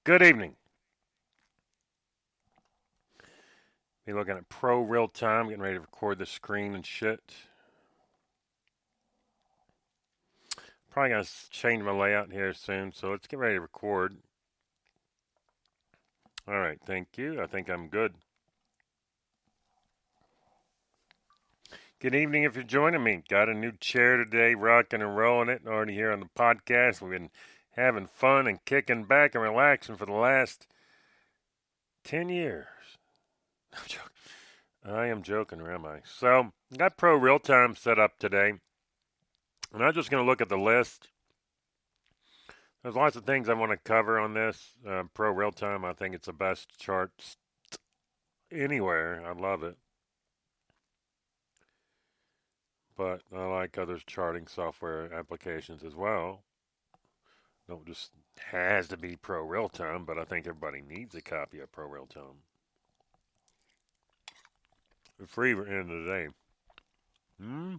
Good evening. Be looking at Prorealtime, getting ready to record the screen and shit. Probably gonna change my layout here soon, so let's get ready to record. All right, thank you. I think I'm good. Good evening if you're joining me. Got a new chair today, rocking and rolling it, already here on the podcast. We've been having fun and kicking back and relaxing for the last 10 years. I'm joking. I am joking, or am I? So, got Prorealtime set up today, and I'm just going to look at the list. There's lots of things I want to cover on this. Prorealtime, I think it's the best chart anywhere. I love it. But I like other charting software applications as well. Don't just has to be Prorealtime, but I think everybody needs a copy of Prorealtime. Free at the end of the day. Hmm?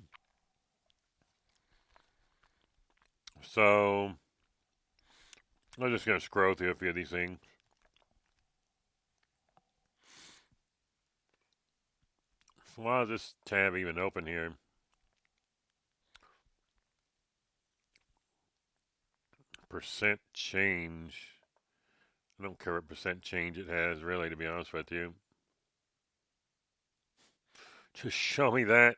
So I'm just going to scroll through a few of these things. So why is this tab even open here? Percent change. I don't care what percent change it has, really, to be honest with you. Just show me that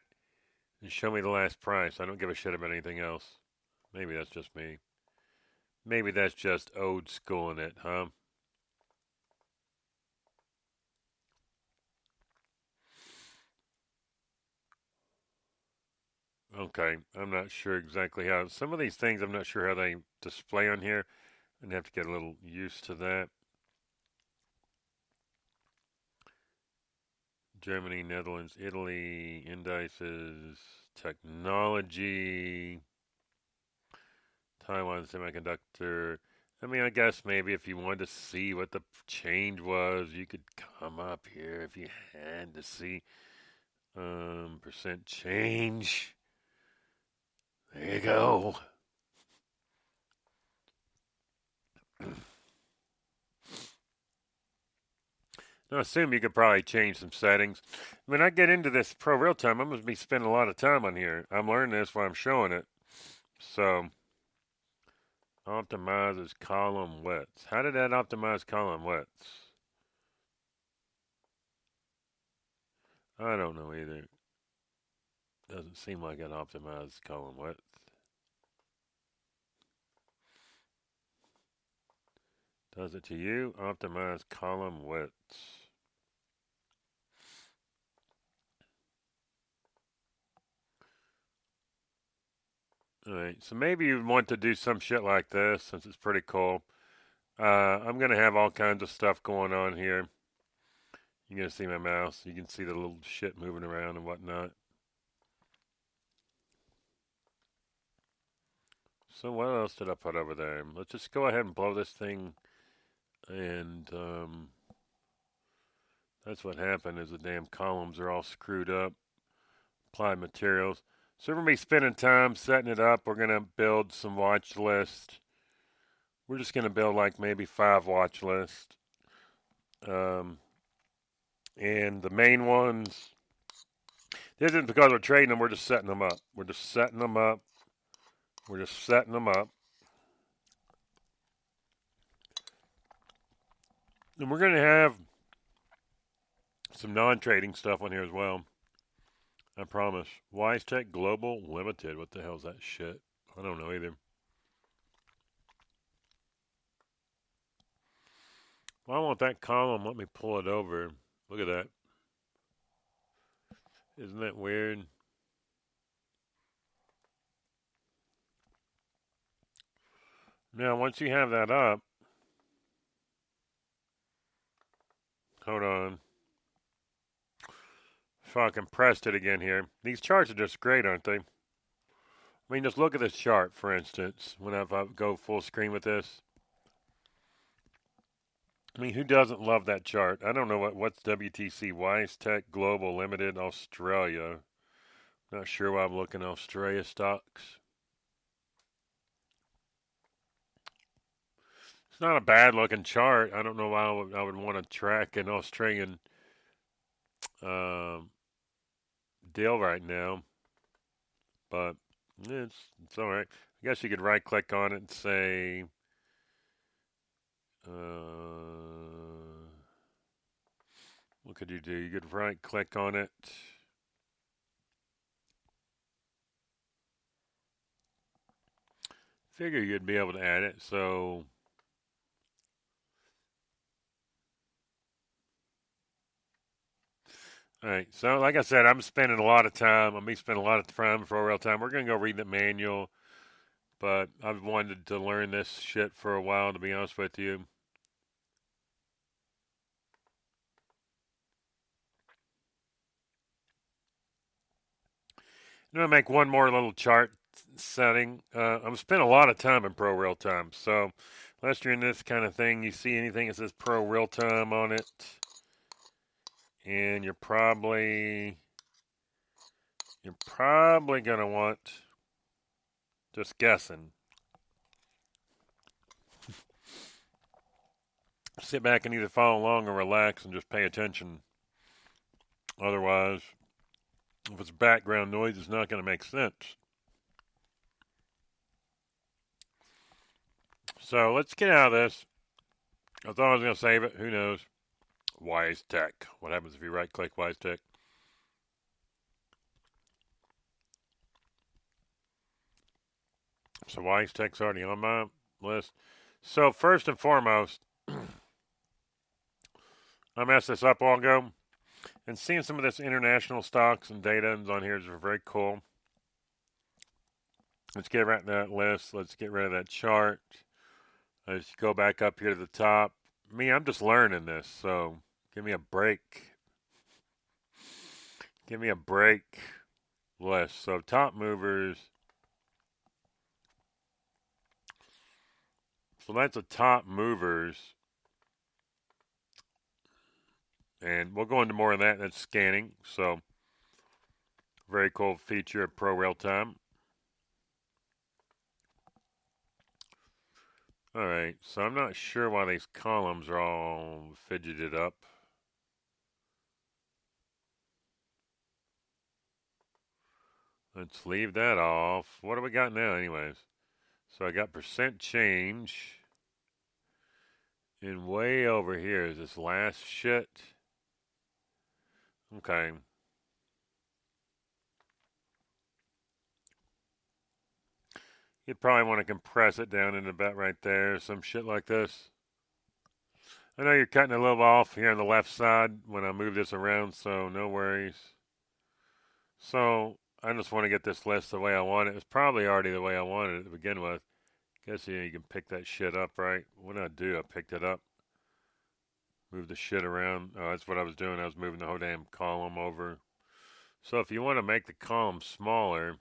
and show me the last price. I don't give a shit about anything else. Maybe that's just me. Maybe that's just old school in it, huh? Okay, I'm not sure exactly how. Some of these things I'm not sure how they display on here. I'm gonna have to get a little used to that. Germany, Netherlands, Italy, indices, technology, Taiwan semiconductor. I mean, I guess maybe if you wanted to see what the change was, you could come up here if you had to see percent change. There you go. I assume you could probably change some settings. When I get into this Prorealtime, I'm going to be spending a lot of time on here. I'm learning this while I'm showing it. So, optimizes column widths. How did that optimize column widths? I don't know either. Doesn't seem like it optimized column width. Does it to you? Optimize column widths. Alright, so maybe you want to do some shit like this since it's pretty cool. I'm going to have all kinds of stuff going on here. You're going to see my mouse. You can see the little shit moving around and whatnot. So what else did I put over there? Let's just go ahead and blow this thing. And that's what happened is the damn columns are all screwed up. Applied materials. So we're going to be spending time setting it up. We're going to build some watch list. We're just going to build like maybe 5 watch lists. Um, and the main ones, this isn't because we're trading them. We're just setting them up. We're just setting them up. We're just setting them up. And we're going to have some non-trading stuff on here as well. I promise. WiseTech Global Limited. What the hell's that shit? I don't know either. Well, I want that column. Let me pull it over. Look at that. Isn't that weird? Now, once you have that up, hold on. So I compressed it again here. These charts are just great, aren't they? I mean, just look at this chart, for instance, when I go full screen with this. I mean, who doesn't love that chart? I don't know what's WTC, WiseTech Global Limited, Australia. Not sure why I'm looking at Australia stocks. It's not a bad looking chart. I don't know why I would want to track an Australian um, deal right now, but it's all right. I guess you could right click on it and say, what could you do? You could right click on it. Figure you'd be able to add it. So, all right. So, like I said, I'm spending a lot of time. I'm be spending a lot of time for real time. We're gonna go read the manual, but I've wanted to learn this shit for a while. To be honest with you. I'm gonna make one more little chart setting. I'm spending a lot of time in Pro Real Time. So, unless you're in this kind of thing, you see anything that says Pro Real Time on it, and you're probably gonna want, just guessing, sit back and either follow along or relax and just pay attention. Otherwise, if it's background noise, it's not going to make sense. So let's get out of this. I thought I was going to save it. Who knows? Wise Tech. What happens if you right click Wise Tech? So Wise Tech's already on my list. So first and foremost, I messed this up all ago. And seeing some of this international stocks and data on here is very cool. Let's get right in that list. Let's get rid of that chart. Let's go back up here to the top. I'm just learning this, so give me a break. Give me a break list. So top movers. So that's the top movers. And we'll go into more of that. That's scanning. So very cool feature of Prorealtime. All right. So I'm not sure why these columns are all fidgeted up. Let's leave that off. What do we got now, anyways? So I got percent change. And way over here is this last shit. Okay. You'd probably want to compress it down in about right there, some shit like this. I know you're cutting a little off here on the left side when I move this around, so no worries. So I just want to get this list the way I want it. It's probably already the way I wanted it to begin with. Guess you can pick that shit up, right? What did I do? I picked it up. Move the shit around. Oh, that's what I was doing. I was moving the whole damn column over. So if you want to make the column smaller,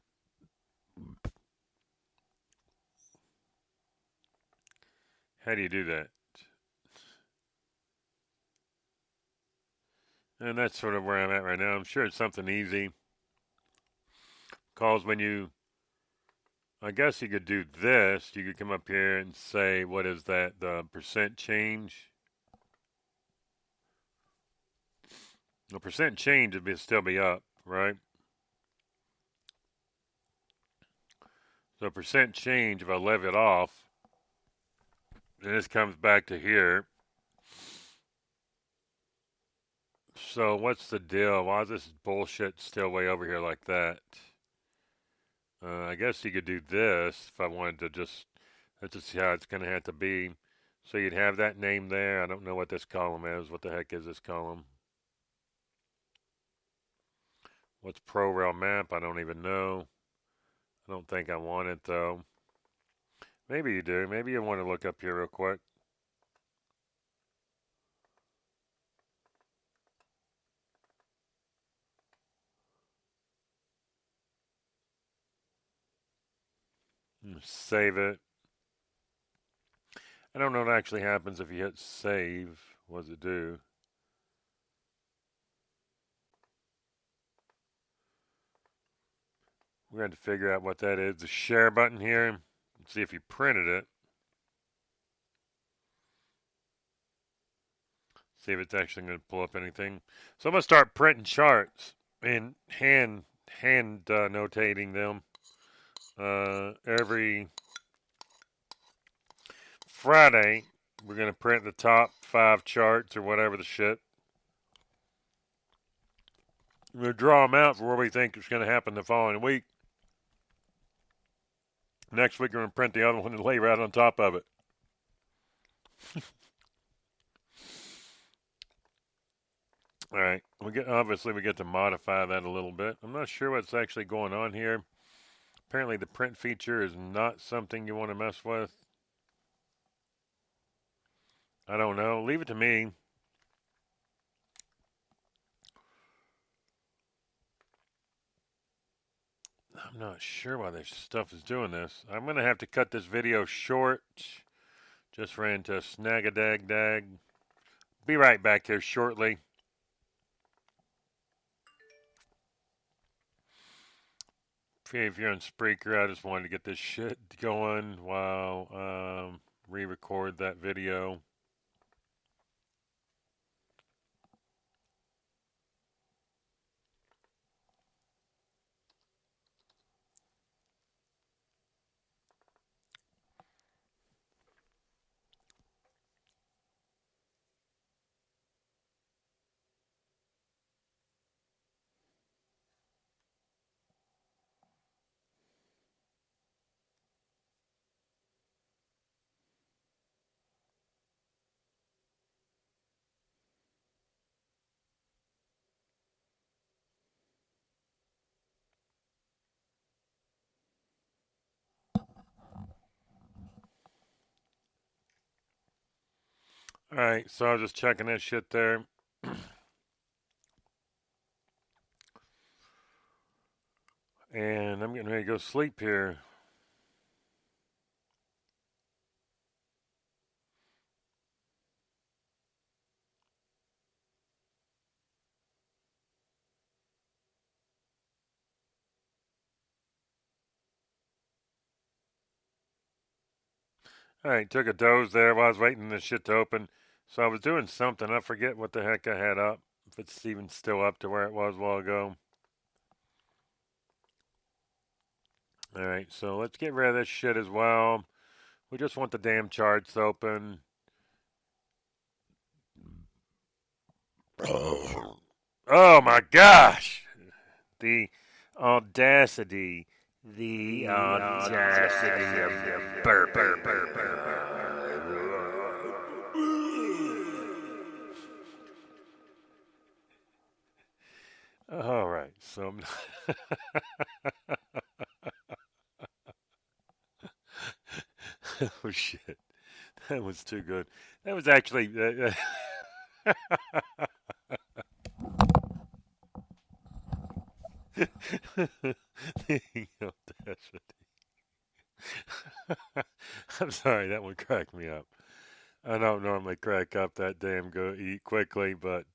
how do you do that? And that's sort of where I'm at right now. I'm sure it's something easy. Because I guess you could do this. You could come up here and say, what is that? The percent change. The percent change would still be up, right? So percent change, if I leave it off, then this comes back to here. So what's the deal? Why is this bullshit still way over here like that? I guess you could do this if I wanted to just, that's just how it's going to have to be. So you'd have that name there. I don't know what this column is. What the heck is this column? What's ProRail map? I don't even know. I don't think I want it though. Maybe you do. Maybe you want to look up here real quick. Save it. I don't know what actually happens if you hit save. What does it do? We're going to figure out what that is. The share button here. Let's see if you printed it. See if it's actually going to pull up anything. So I'm going to start printing charts and hand notating them every Friday. We're going to print the top 5 charts or whatever the shit. We're going to draw them out for what we think is going to happen the following week. Next week, we're going to print the other one and lay right on top of it. All right. Obviously, we get to modify that a little bit. I'm not sure what's actually going on here. Apparently, the print feature is not something you want to mess with. I don't know. Leave it to me. I'm not sure why this stuff is doing this. I'm going to have to cut this video short. Just ran into a snag-a-dag-dag. Be right back here shortly. If you're on Spreaker, I just wanted to get this shit going while re-record that video. All right, so I was just checking that shit there. And I'm getting ready to go sleep here. All right, took a doze there while I was waiting for this shit to open. So I was doing something. I forget what the heck I had up. If it's even still up to where it was a while ago. All right, so let's get rid of this shit as well. We just want the damn charts open. Oh my gosh! The audacity. The audacity of burping. All right, so oh shit, that was too good. That was actually the audacity. I'm sorry, that one cracked me up. I don't normally crack up that damn go eat quickly, but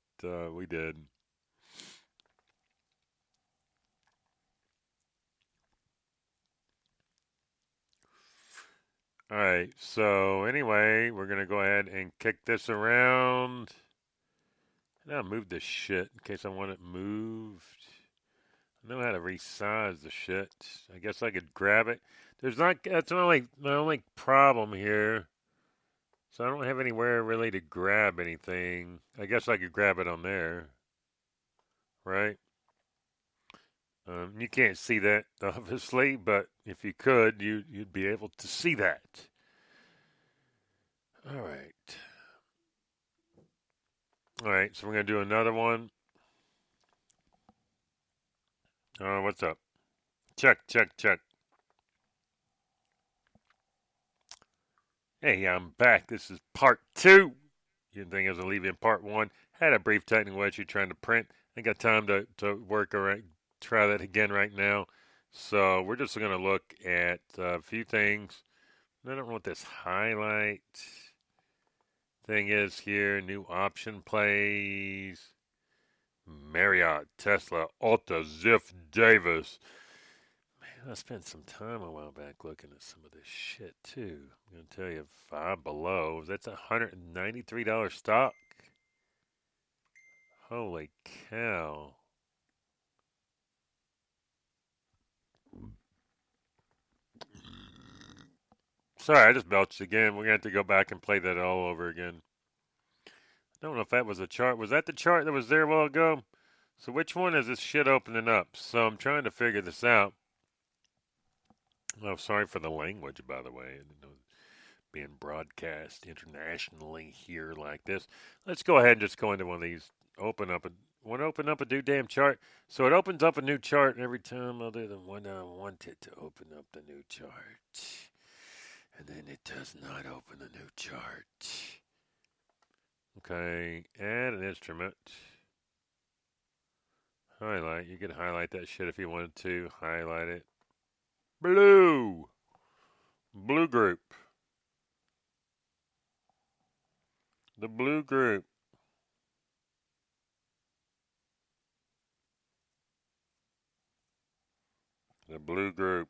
we did. All right. So anyway, we're gonna go ahead and kick this around. Now move this shit in case I want it moved. I know how to resize the shit. I guess I could grab it. There's not. That's my only problem here. So I don't have anywhere really to grab anything. I guess I could grab it on there, right? You can't see that obviously, but if you could, you'd be able to see that. All right. All right, so we're going to do another one. What's up? Check, check, check. Hey, I'm back. This is part 2. You didn't think I was going to leave in part 1. Had a brief technical issue trying to print. I got time to work around, try that again right now. So we're just going to look at a few things. I don't know what this highlight thing is here. New option plays. Marriott, Tesla, Alta, Ziff, Davis. Man, I spent some time a while back looking at some of this shit too. I'm gonna tell you, Five Below. That's $193 stock. Holy cow. Sorry, I just belched again. We're going to have to go back and play that all over again. I don't know if that was a chart. Was that the chart that was there a while ago? So which one is this shit opening up? So I'm trying to figure this out. Oh, sorry for the language, by the way. I didn't know being broadcast internationally here like this. Let's go ahead and just go into one of these. Open up a new damn chart. So it opens up a new chart every time other than when I want it to open up the new chart. And then it does not open the new chart. Okay, add an instrument. Highlight. You could highlight that shit if you wanted to. Highlight it. Blue. Blue group. The blue group. The blue group.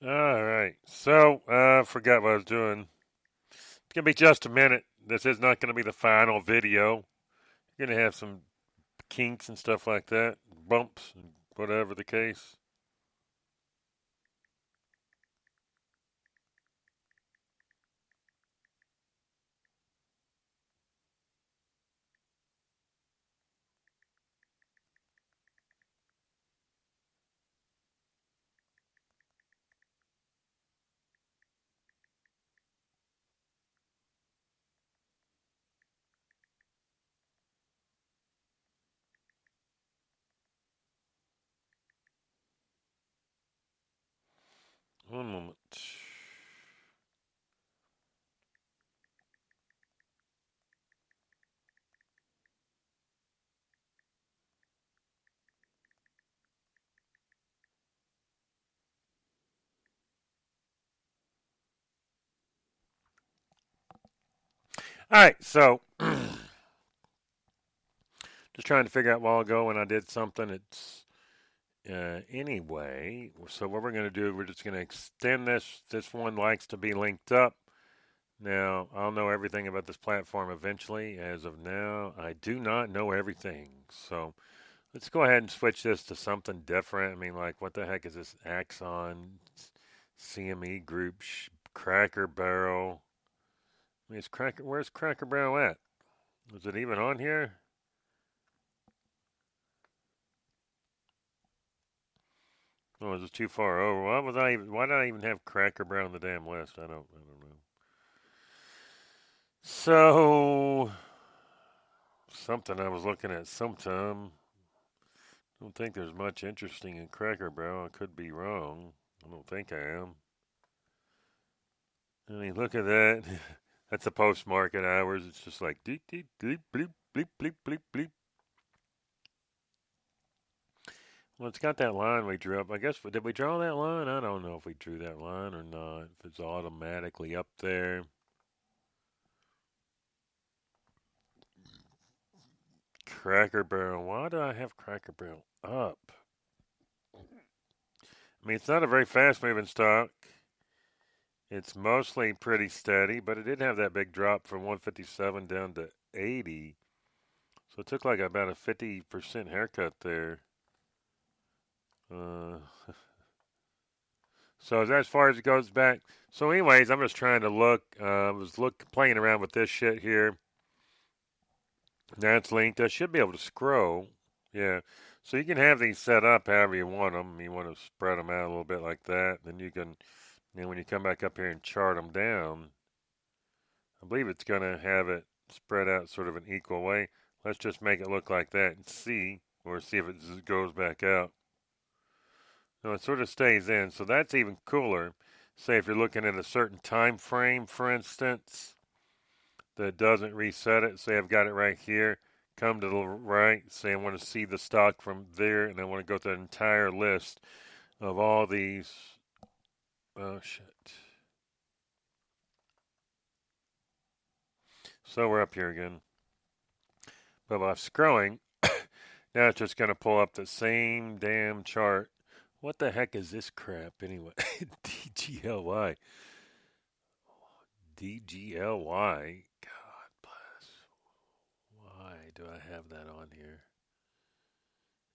All right. So, forgot what I was doing. It's going to be just a minute. This is not going to be the final video. You're going to have some kinks and stuff like that, bumps, and whatever the case. One moment. All right. So, just trying to figure out a while ago when I did something. It's anyway. So what we're going to do, we're just going to extend this. This one likes to be linked up. Now, I'll know everything about this platform eventually. As of now, I do not know everything. So let's go ahead and switch this to something different. I mean, like, what the heck is this? Axon, CME Group, Cracker Barrel. I mean, where's Cracker Barrel at? Is it even on here? Oh, is it too far over? Why did I even have Cracker Barrel on the damn list? I don't know. So, something I was looking at sometime. I don't think there's much interesting in Cracker Barrel. I could be wrong. I don't think I am. I mean, look at that. That's the post-market hours. It's just like deep, deep, deep, bleep, bleep, bleep, bleep, bleep. Well, it's got that line we drew up. I guess, did we draw that line? I don't know if we drew that line or not. If it's automatically up there. Cracker Barrel. Why do I have Cracker Barrel up? I mean, it's not a very fast-moving stock. It's mostly pretty steady, but it did have that big drop from 157 down to 80. So it took like about a 50% haircut there. Uh, so as far as it goes back. So anyways, I'm just trying to look. I was playing around with this shit here. That's linked. I should be able to scroll. Yeah. So you can have these set up however you want them. You want to spread them out a little bit like that. Then you can, when you come back up here and chart them down, I believe it's going to have it spread out sort of an equal way. Let's just make it look like that and see, or see if it goes back out. No, it sort of stays in, so that's even cooler. Say if you're looking at a certain time frame, for instance, that doesn't reset it. Say I've got it right here. Come to the right. Say I want to see the stock from there, and I want to go through the entire list of all these Oh, shit. So we're up here again. But while scrolling, now it's just going to pull up the same damn chart. What the heck is this crap anyway? DGLY. DGLY. God bless. Why do I have that on here?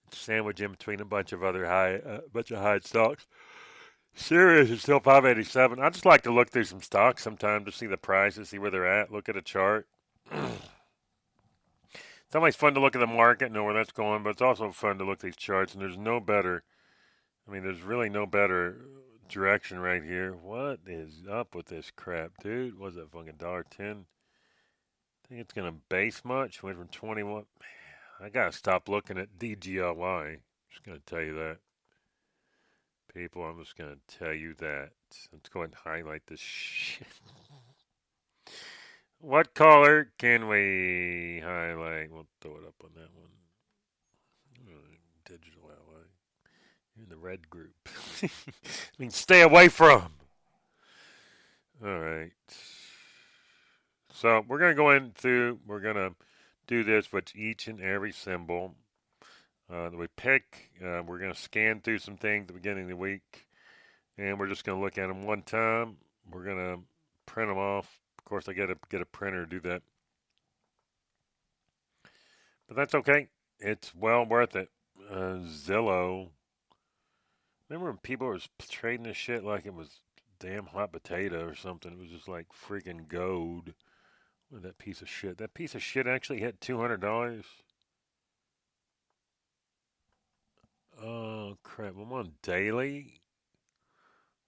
It's sandwiched in between a bunch of other high stocks. Sirius is still 587. I just like to look through some stocks sometimes to see the prices, see where they're at, look at a chart. It's always fun to look at the market, know where that's going, but it's also fun to look at these charts, and there's no better. I mean, there's really no better direction right here. What is up with this crap, dude? Was it fucking $1.10? Think it's gonna base much? Went from 21. Man, I gotta stop looking at DGLY. Just gonna tell you that, people. I'm just gonna tell you that. Let's go ahead and highlight this shit. What color can we highlight? We'll throw it up on that one. Digital LA. You're in the red group. I mean, stay away from. All right. So we're gonna go in through. We're gonna do this with each and every symbol that we pick. We're gonna scan through some things at the beginning of the week, and we're just gonna look at them one time. We're gonna print them off. Of course, I gotta get a printer to do that. But that's okay. It's well worth it. Zillow. Remember when people were trading this shit like it was damn hot potato or something? It was just like freaking gold. What that piece of shit? That piece of shit actually hit $200. Oh crap! I'm on daily.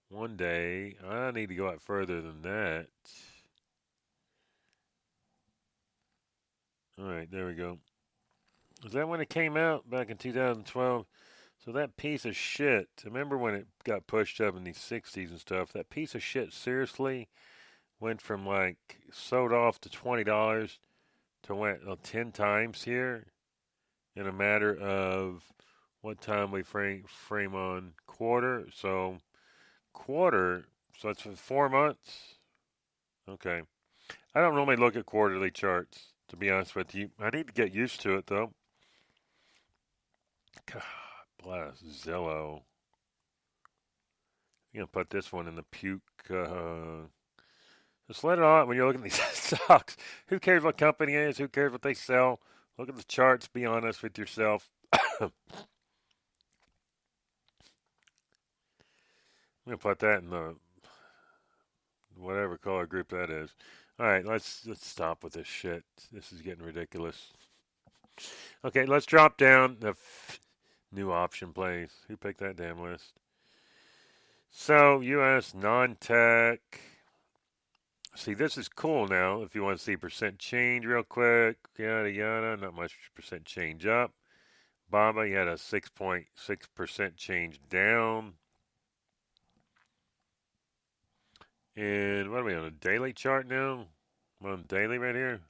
One day. I need to go out further than that. All right, there we go. Was that when it came out back in 2012? So that piece of shit, I remember when it got pushed up in the 60s and stuff, that piece of shit seriously went from like sold off to $20 to went 10 times here in a matter of what time we frame on quarter. So quarter, so it's for 4 months. Okay. I don't normally look at quarterly charts, to be honest with you. I need to get used to it though. God bless Zillow. I'm gonna put this one in the puke. Just let it on when you're looking at these stocks. Who cares what company it is? Who cares what they sell? Look at the charts. Be honest with yourself. I'm gonna put that in the whatever color group that is. All right, let's stop with this shit. This is getting ridiculous. Okay, let's drop down the new option plays. Who picked that damn list? So U.S. non-tech. See, this is cool now. If you want to see percent change real quick, yada yada. Not much percent change up. Baba, you had a 6.6% change down. And what are we on a daily chart now? I'm on daily right here.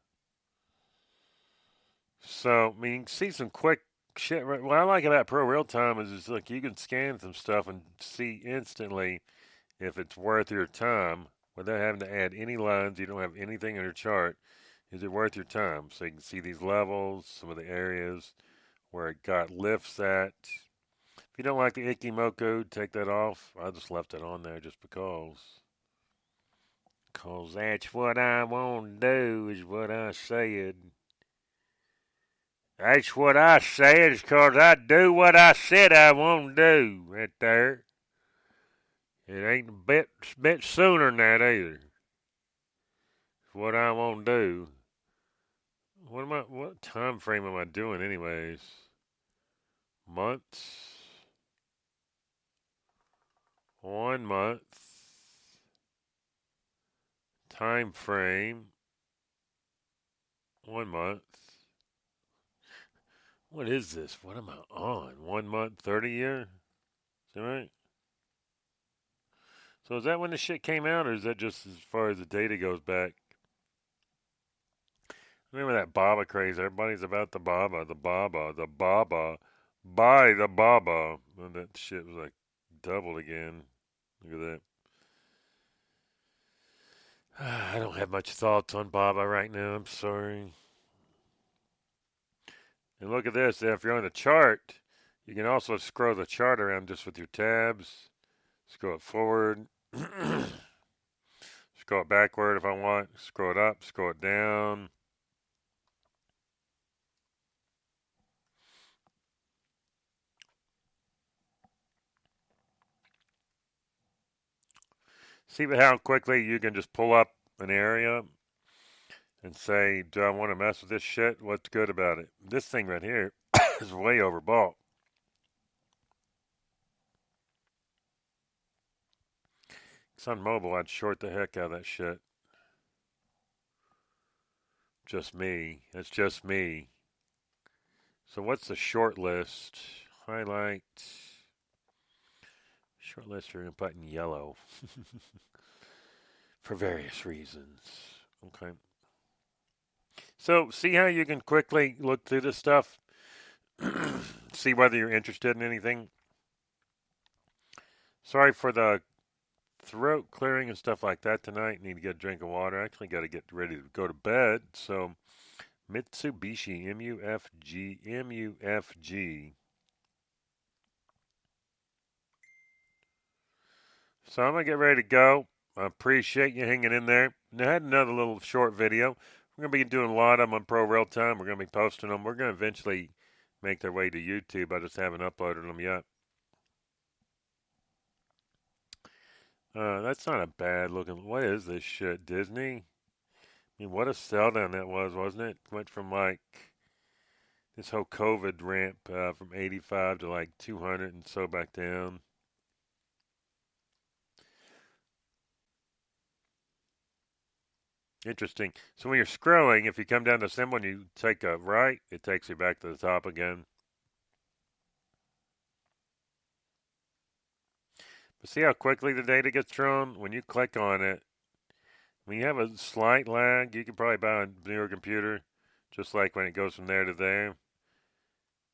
So, I mean, you can see some quick shit. What I like about Prorealtime is look, you can scan some stuff and see instantly if it's worth your time without having to add any lines. You don't have anything on your chart. Is it worth your time? So you can see these levels, some of the areas where it got lifts at. If you don't like the Ikimoku, take that off. I just left it on there just because. Because that's what I want to do, is what I said. That's what I said, is because I do what I said I want to do right there. It ain't a bit sooner than that either. It's what I want to do. What time frame am I doing anyways? Months? 1 month. Time frame. 1 month. What is this? What am I on? 1 month, 30 year? Is that right? So is that when the shit came out, or is that just as far as the data goes back? Remember that Baba craze? Everybody's about the Baba, the Baba, the Baba. Buy the Baba. And that shit was like doubled again. Look at that. I don't have much thoughts on Baba right now. I'm sorry. And look at this. If you're on the chart, you can also scroll the chart around just with your tabs. Scroll it forward. Scroll it backward if I want. Scroll it up. Scroll it down. See how quickly you can just pull up an area and say, do I want to mess with this shit? What's good about it? This thing right here is way overbought. It's on mobile. I'd short the heck out of that shit. Just me. That's just me. So what's the short list? Highlight. Short list we're going to put in yellow for various reasons. Okay. So see how you can quickly look through this stuff? See whether you're interested in anything. Sorry for the throat clearing and stuff like that tonight. Need to get a drink of water. Actually got to get ready to go to bed. So Mitsubishi MUFG. So I'm gonna get ready to go. I appreciate you hanging in there. Now, I had another little short video. We're gonna be doing a lot of them on Prorealtime. We're gonna be posting them. We're gonna eventually make their way to YouTube. I just haven't uploaded them yet. That's not a bad looking. What is this shit, Disney? I mean, what a sell down that was, wasn't it? Went from like this whole COVID ramp from 85 to like 200 and so back down. Interesting. So when you're scrolling, if you come down to symbol and you take a right, it takes you back to the top again. But see how quickly the data gets drawn? When you click on it, when you have a slight lag, you can probably buy a newer computer, just like when it goes from there to there.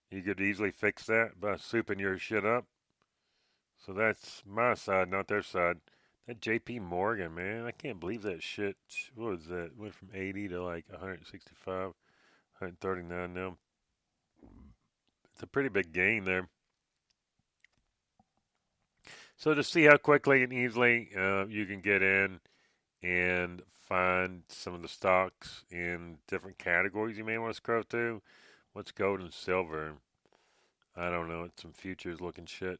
You could easily fix that by souping your shit up. So that's my side, not their side. That JP Morgan, man, I can't believe that shit. What was that? Went from 80 to like 165, 139 now. It's a pretty big gain there. So to see how quickly and easily you can get in and find some of the stocks in different categories you may want to scroll through. What's gold and silver? I don't know. It's some futures looking shit.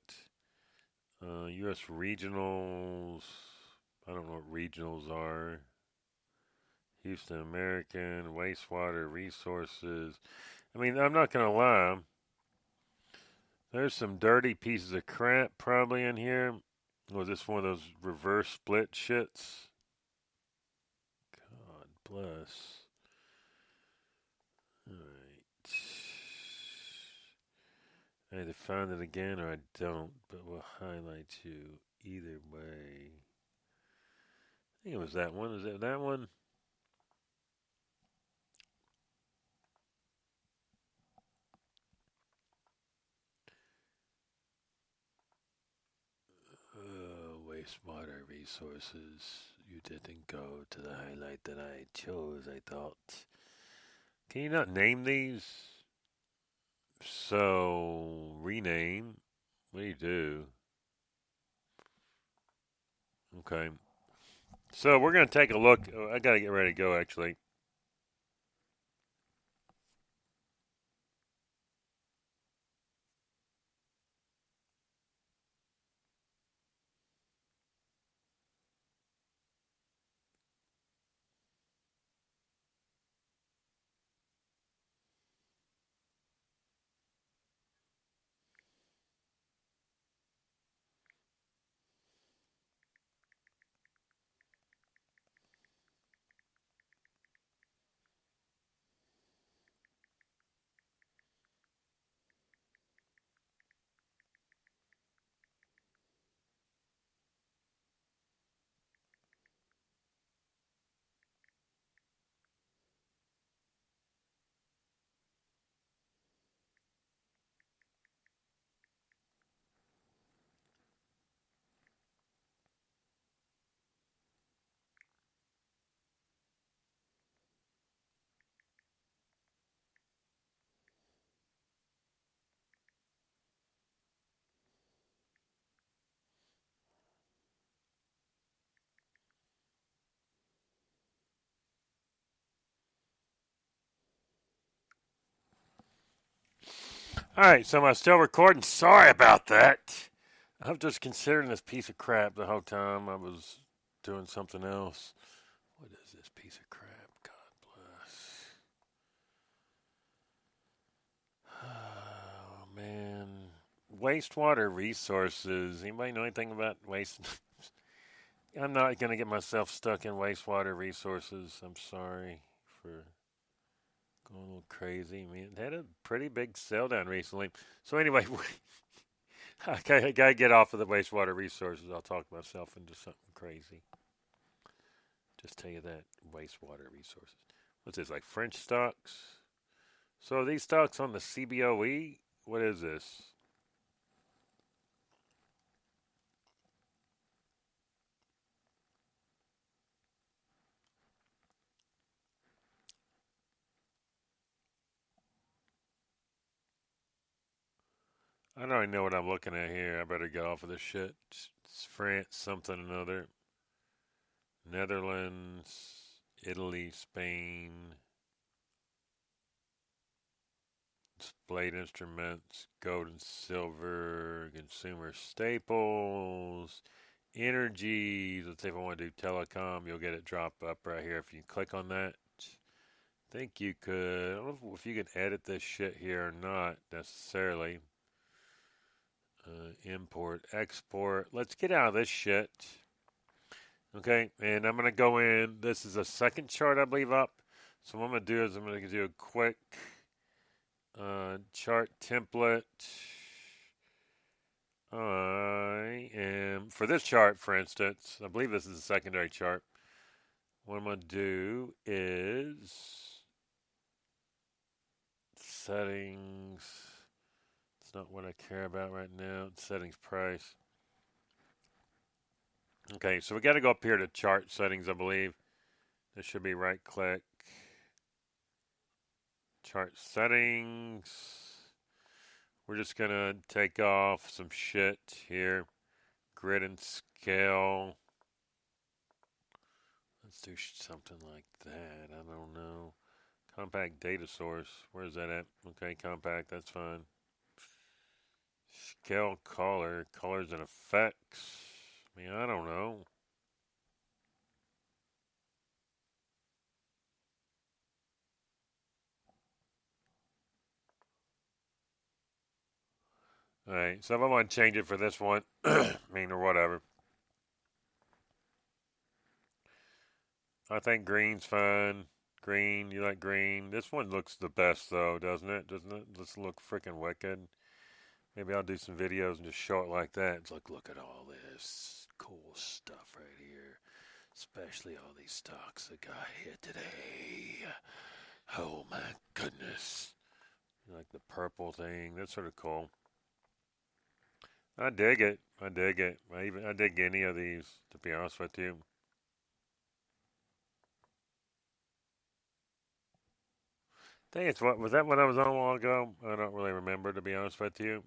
U.S. regionals. I don't know what regionals are. Houston American, wastewater resources. I mean, I'm not going to lie. There's some dirty pieces of crap probably in here. Was this one of those reverse split shits? God bless. Alright. I either find it again or I don't, but we'll highlight you either way. I think it was that one. Is it that one? Wastewater resources. You didn't go to the highlight that I chose, I thought. Can you not name these? So, rename. What do you do? Okay. So, we're going to take a look. I got to get ready to go, actually. All right, so am I still recording? Sorry about that. I'm just considering this piece of crap the whole time I was doing something else. What is this piece of crap? God bless. Oh, man. Wastewater resources. Anybody know anything about waste? I'm not going to get myself stuck in wastewater resources. I'm sorry for going a little crazy. I mean, it had a pretty big sell down recently. So, anyway, I gotta get off of the wastewater resources. I'll talk myself into something crazy. Just tell you that wastewater resources. What's this, like French stocks? So are these stocks on the CBOE? What is this? I don't even know what I'm looking at here. I better get off of this shit. It's France, something another. Netherlands, Italy, Spain. Displayed instruments, gold and silver, consumer staples, energy. Let's say if I want to do telecom, you'll get it drop up right here if you click on that. I think you could, I don't know if you can edit this shit here or not necessarily. Import, export. Let's get out of this shit. Okay, and I'm going to go in. This is a second chart, I believe, up. So what I'm going to do is I'm going to do a quick chart template. I am, for this chart, for instance, I believe this is a secondary chart. What I'm going to do is settings. It's not what I care about right now. It's settings price. Okay, so we got to go up here to chart settings, I believe. This should be right click. Chart settings. We're just going to take off some shit here. Grid and scale. Let's do something like that. I don't know. Compact data source. Where's that at? Okay, compact. That's fine. Scale color. Colors and effects. I mean, I don't know. Alright, so if I want to change it for this one, I mean, or whatever. I think green's fine. Green, you like green. This one looks the best, though, doesn't it? Doesn't it? Does look freaking wicked? Maybe I'll do some videos and just show it like that. It's like, look at all this cool stuff right here. Especially all these stocks that got hit today. Oh my goodness. Like the purple thing. That's sort of cool. I dig it. I dig it. I dig any of these, to be honest with you. I think it's what was that when I was on a while ago? I don't really remember, to be honest with you.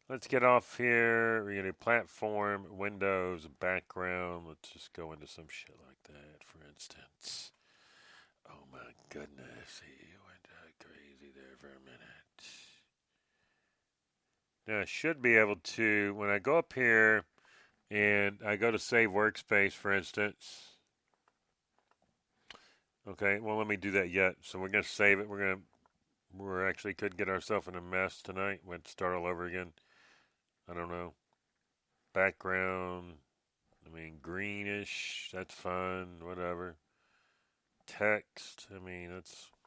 Let's get off here. We're gonna do platform, Windows, background. Let's just go into some shit like that, for instance. Oh my goodness, he went crazy there for a minute. Now I should be able to, when I go up here and I go to save workspace, for instance. Okay, well let me do that yet. So we're gonna save it. We're actually could get ourselves in a mess tonight. We'd start all over again. I don't know. Background. I mean greenish. That's fine. Whatever. Text. I mean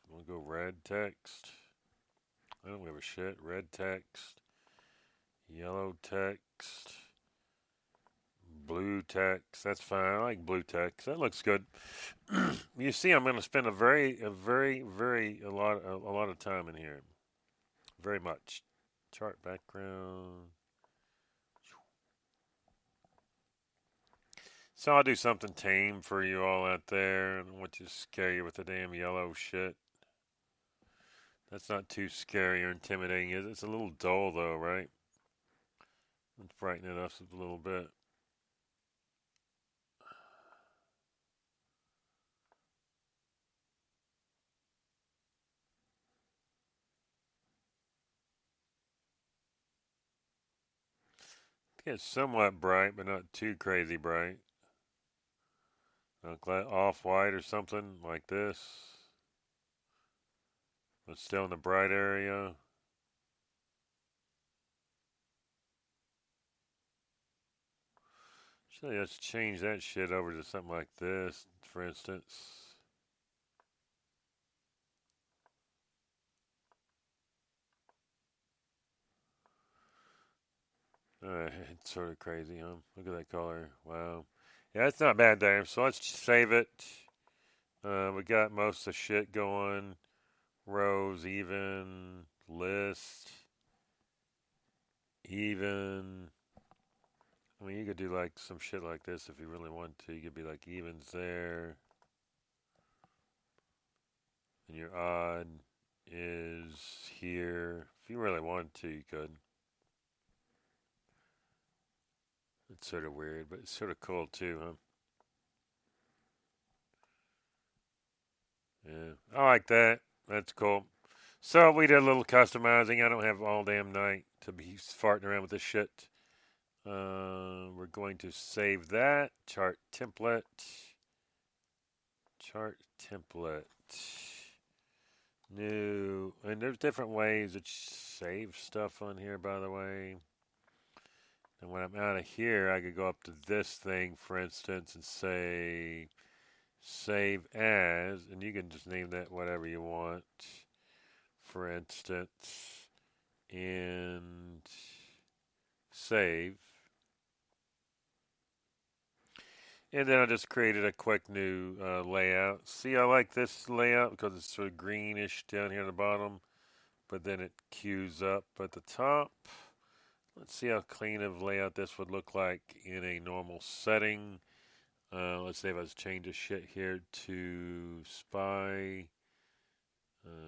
we'll go red text. I don't give a shit. Red text. Yellow text. Blue text. That's fine. I like blue text. That looks good. You see, I'm going to spend a lot of time in here. Very much. Chart background. So I'll do something tame for you all out there. I don't want to scare you with the damn yellow shit. That's not too scary or intimidating, is it? It's a little dull though, right? Let's brighten it up a little bit. It's somewhat bright, but not too crazy bright. Off-white or something like this. But still in the bright area. Actually, let's change that shit over to something like this, for instance. It's sort of crazy, huh? Look at that color. Wow. Yeah, it's not bad there. So let's save it. We got most of the shit going. Rows, even. List. Even. I mean, you could do like some shit like this if you really want to. You could be like evens there. And your odd is here. If you really want to, you could. It's sort of weird, but it's sort of cool too, huh? Yeah, I like that. That's cool. So we did a little customizing. I don't have all damn night to be farting around with this shit. We're going to save that chart template. Chart template. New. And there's different ways to save stuff on here, by the way. And when I'm out of here, I could go up to this thing, for instance, and say save as, and you can just name that whatever you want, for instance, and save. And then I just created a quick new layout. See, I like this layout because it's sort of greenish down here at the bottom, but then it queues up at the top. Let's see how clean of layout this would look like in a normal setting. Let's say if I was change this shit here to spy.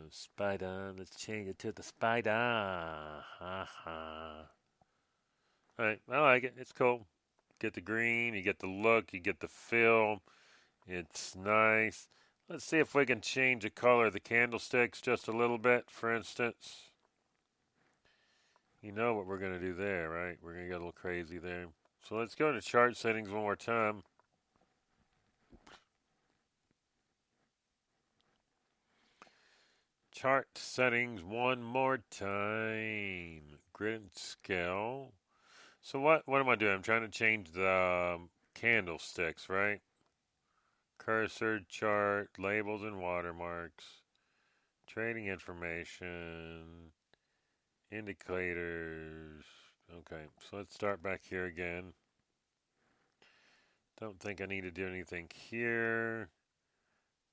Spider. Let's change it to the spider. Ha ha. Alright, I like it. It's cool. Get the green, you get the look, you get the feel. It's nice. Let's see if we can change the color of the candlesticks just a little bit, for instance. You know what we're going to do there, right? We're going to get a little crazy there. So let's go to chart settings one more time. Chart settings one more time. Grid and scale. So what am I doing? I'm trying to change the candlesticks, right? Cursor, chart, labels, and watermarks. Trading information. Indicators. Okay, so let's start back here again. Don't think I need to do anything here.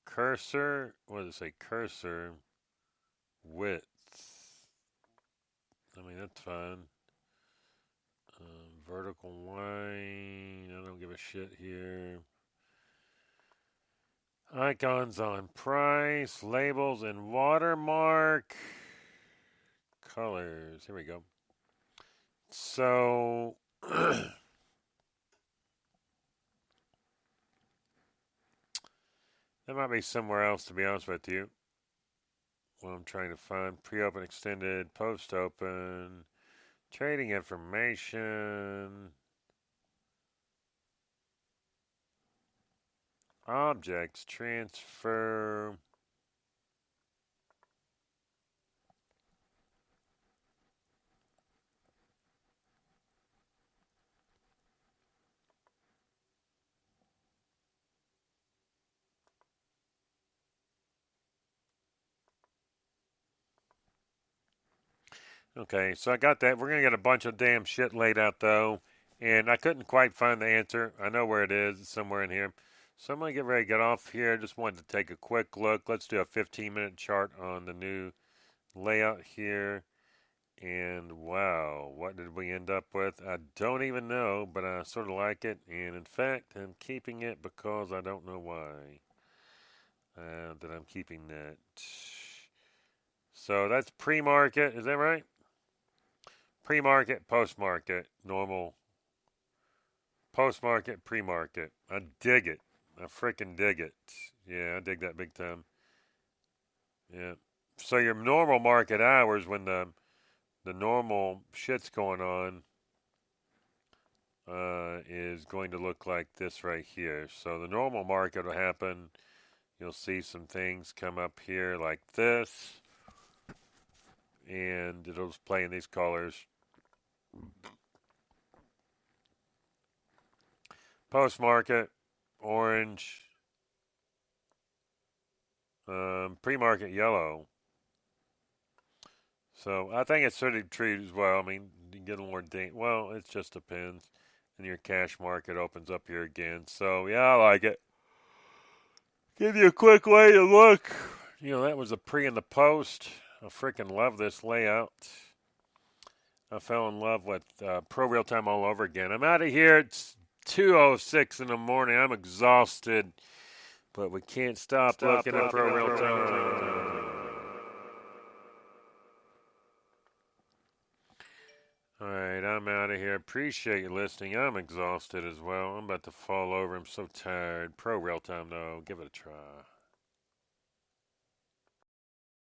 Cursor. What does it say? Cursor. Width. I mean, that's fine. Vertical line. I don't give a shit here. Icons on price, labels, and watermark. Colors. Here we go. So, that might be somewhere else, to be honest with you. What I'm trying to find pre open, extended, post open, trading information, objects, transfer. Okay, so I got that. We're going to get a bunch of damn shit laid out, though. And I couldn't quite find the answer. I know where it is. It's somewhere in here. So I'm going to get ready to get off here. Just wanted to take a quick look. Let's do a 15-minute chart on the new layout here. And wow, what did we end up with? I don't even know, but I sort of like it. And in fact, I'm keeping it because I don't know why that I'm keeping that. So that's pre-market. Is that right? Pre-market, post-market, normal. Post-market, pre-market. I dig it. I freaking dig it. Yeah, I dig that big time. Yeah. So your normal market hours when the normal shit's going on, is going to look like this right here. So the normal market will happen. You'll see some things come up here like this, and it'll just play in these colors. Post-market, orange, pre-market, yellow. So I think it's sort of treated as well. I mean, you get a more well, it just depends. And your cash market opens up here again. So yeah, I like it. Give you a quick way to look. That was a pre and the post. I freaking love this layout. I fell in love with Prorealtime all over again. I'm out of here. It's 2:06 in the morning. I'm exhausted, but we can't stop looking at Prorealtime. All right, I'm out of here. Appreciate you listening. I'm exhausted as well. I'm about to fall over. I'm so tired. Prorealtime, though. Give it a try.